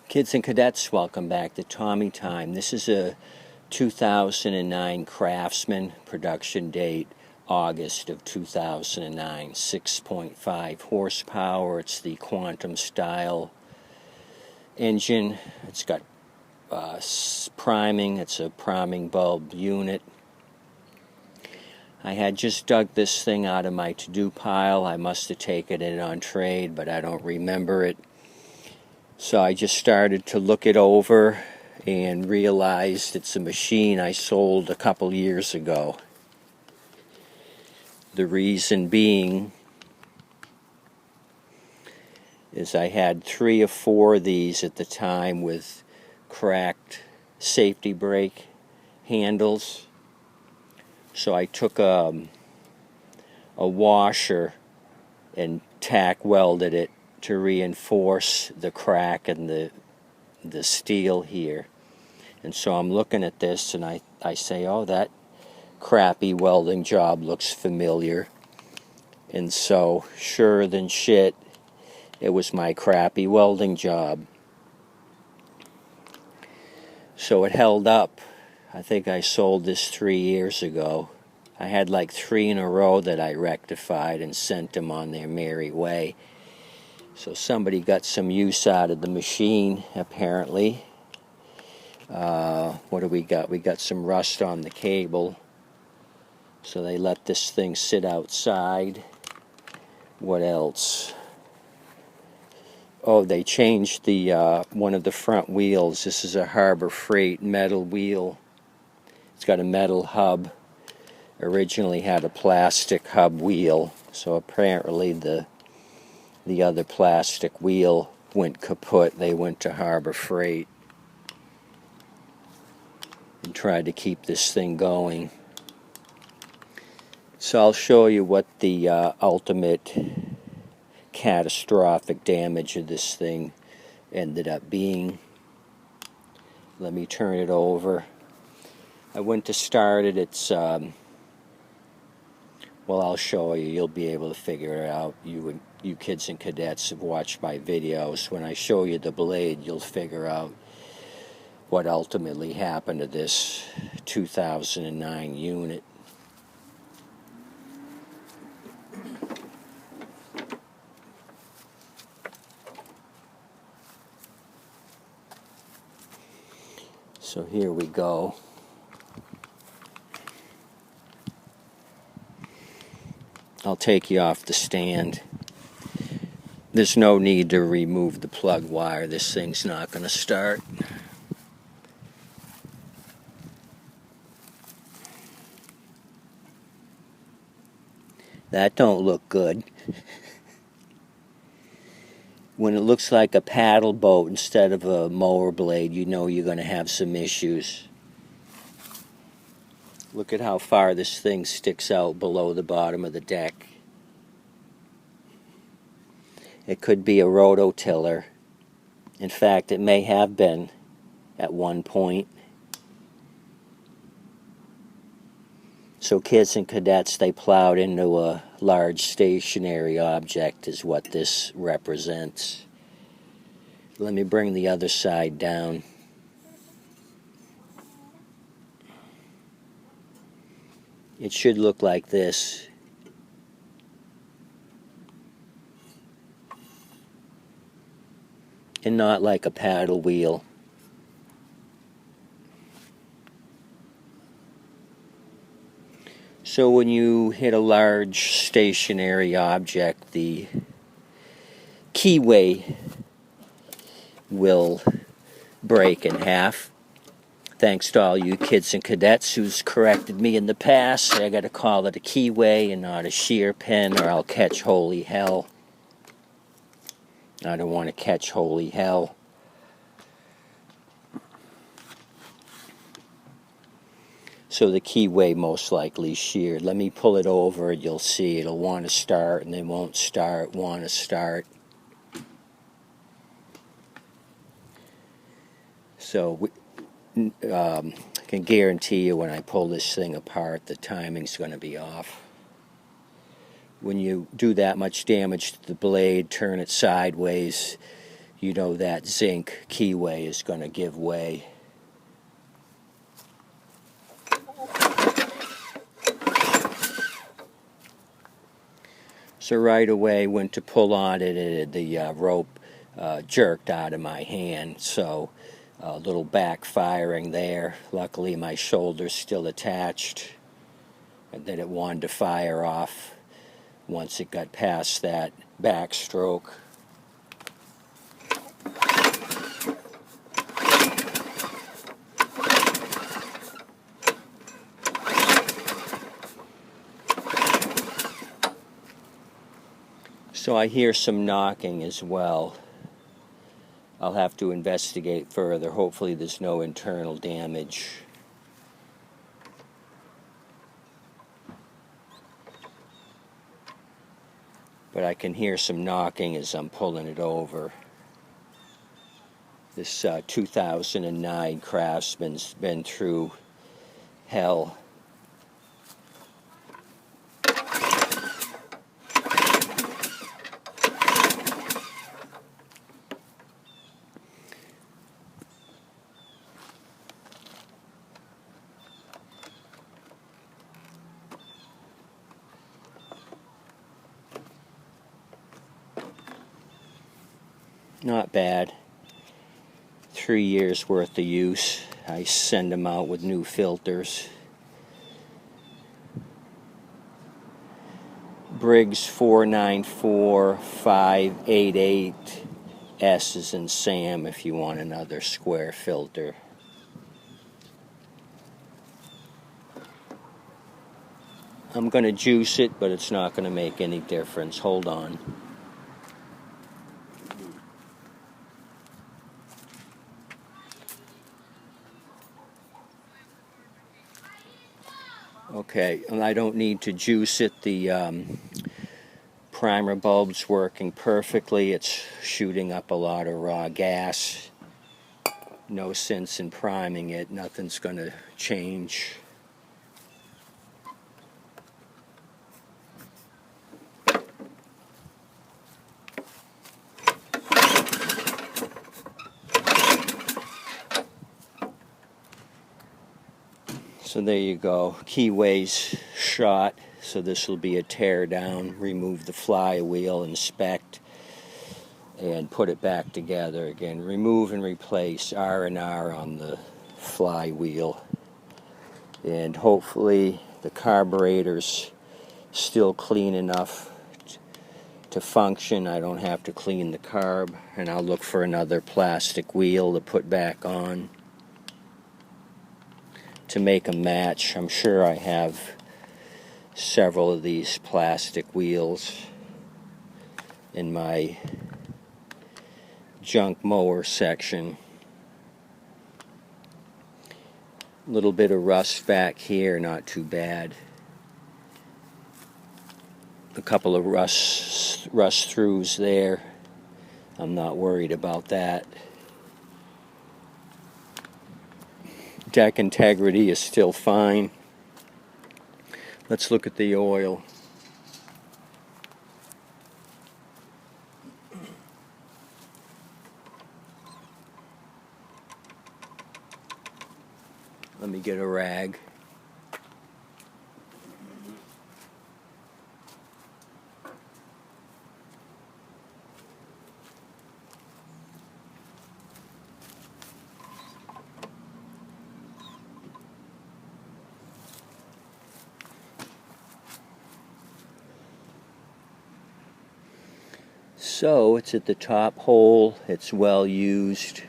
Kids and cadets, welcome back to Tommy Time. This is a 2009 Craftsman, production date August of 2009, 6.5 horsepower. It's the quantum style engine. It's got priming. It's a priming bulb unit. I had just dug this thing out of my to-do pile. I must have taken it on trade, but I don't remember it. So I just started to look it over and realized it's a machine I sold a couple years ago. The reason being is I had 3 or 4 of these at the time with cracked safety brake handles. So I took a washer and tack welded it to reinforce the crack in the steel here. And so I'm looking at this and I say, oh, that crappy welding job looks familiar. And so, sure than shit, it was my crappy welding job. So it held up. I think I sold this 3 years ago. I had like 3 in a row that I rectified and sent them on their merry way. So somebody got some use out of the machine, apparently. What do we got? We got some rust on the cable. So they let this thing sit outside. What else? Oh, they changed the one of the front wheels. This is a Harbor Freight metal wheel. It's got a metal hub. Originally had a plastic hub wheel. So apparently the other plastic wheel went kaput. They went to Harbor Freight and tried to keep this thing going. So I'll show you what the ultimate catastrophic damage of this thing ended up being. Let me turn it over. I went to start it. It's well, I'll show you. You'll be able to figure it out. You kids and cadets have watched my videos. When I show you the blade, you'll figure out what ultimately happened to this 2009 unit. So here we go. I'll take you off the stand. There's no need to remove the plug wire. This thing's not going to start. That don't look good. When it looks like a paddle boat instead of a mower blade, you know you're going to have some issues. Look at how far this thing sticks out below the bottom of the deck. It could be a rototiller. In fact, it may have been at one point. So kids and cadets, they plowed into a large stationary object is what this represents. Let me bring the other side down. It should look like this. And not like a paddle wheel. So when you hit a large stationary object, the keyway will break in half. Thanks to all you kids and cadets who's corrected me in the past. I gotta call it a keyway and not a shear pin, or I'll catch holy hell. I don't want to catch holy hell. So the keyway most likely sheared. Let me pull it over and you'll see it'll want to start and then won't start, want to start. So I can guarantee you when I pull this thing apart, the timing's going to be off. When you do that much damage to the blade, turn it sideways, you know that zinc keyway is going to give way. So right away, went to pull on it, the rope jerked out of my hand, so a little backfiring there. Luckily, my shoulder's still attached, and then it wanted to fire off once it got past that backstroke. So I hear some knocking as well. I'll have to investigate further. Hopefully there's no internal damage. But I can hear some knocking as I'm pulling it over. This 2009 Craftsman's been through hell. Not bad. 3 years worth of use. I send them out with new filters. Briggs 494588. S is in Sam if you want another square filter. I'm going to juice it, but it's not going to make any difference. Hold on. Okay, and I don't need to juice it. The primer bulb's working perfectly. It's shooting up a lot of raw gas. No sense in priming it. Nothing's going to change. So there you go. Keyway's shot. So this will be a tear down. Remove the flywheel, inspect, and put it back together again. Remove and replace R&R on the flywheel. And hopefully the carburetor's still clean enough to function. I don't have to clean the carb. And I'll look for another plastic wheel to put back on to make a match. I'm sure I have several of these plastic wheels in my junk mower section. A little bit of rust back here, not too bad. A couple of rust throughs there. I'm not worried about that. Deck integrity is still fine. Let's look at the oil. Let me get a rag. So it's at the top hole. It's well used.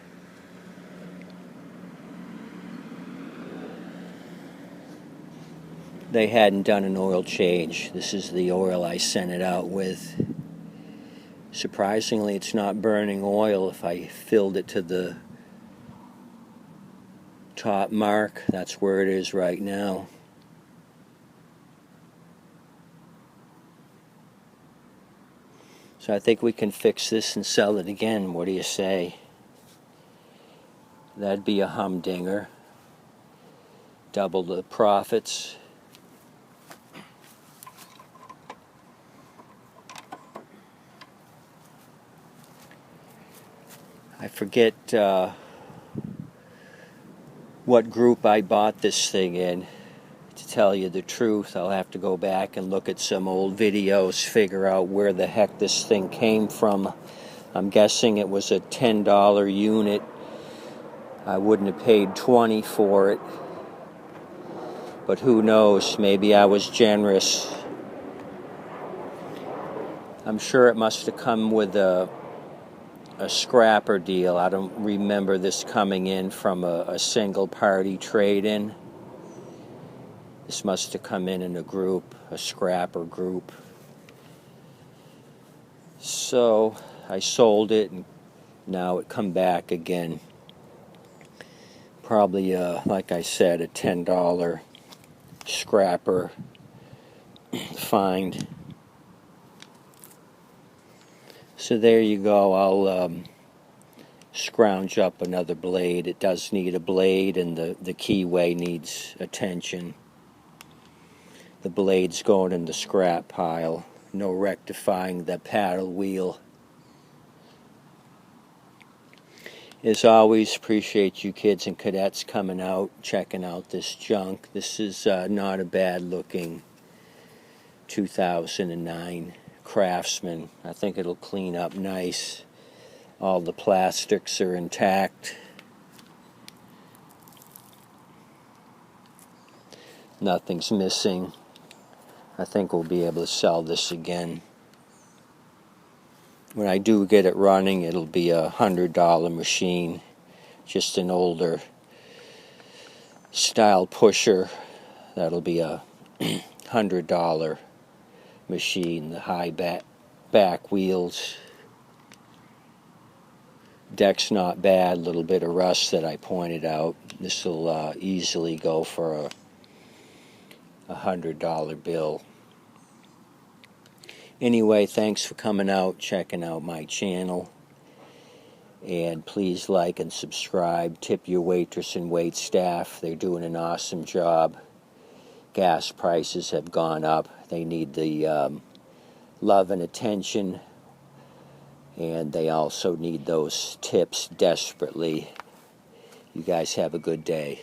They hadn't done an oil change. This is the oil I sent it out with. Surprisingly, it's not burning oil. If I filled it to the top mark, that's where it is right now. So I think we can fix this and sell it again. What do you say? That'd be a humdinger. Double the profits. I forget what group I bought this thing in. To tell you the truth, I'll have to go back and look at some old videos, figure out where the heck this thing came from. I'm guessing it was a $10 unit. I wouldn't have paid $20 for it. But who knows, maybe I was generous. I'm sure it must have come with a scrapper deal. I don't remember this coming in from a single party trade-in. This must have come in a group, a scrapper group. So I sold it, and now it come back again. Probably, like I said, a $10 scrapper find. So there you go. I'll scrounge up another blade. It does need a blade, and the keyway needs attention. The blade's going in the scrap pile. No rectifying the paddle wheel. As always, appreciate you kids and cadets coming out, checking out this junk. This is not a bad looking 2009 Craftsman. I think it'll clean up nice. All the plastics are intact. Nothing's missing. I think we'll be able to sell this again. When I do get it running, it'll be a $100 machine. Just an older style pusher. That'll be a $100 machine. The high back wheels. Deck's not bad. A little bit of rust that I pointed out. This will easily go for a $100 bill. Anyway, thanks for coming out, checking out my channel. And please like and subscribe. Tip your waitress and wait staff. They're doing an awesome job. Gas prices have gone up. They need the love and attention. And they also need those tips desperately. You guys have a good day.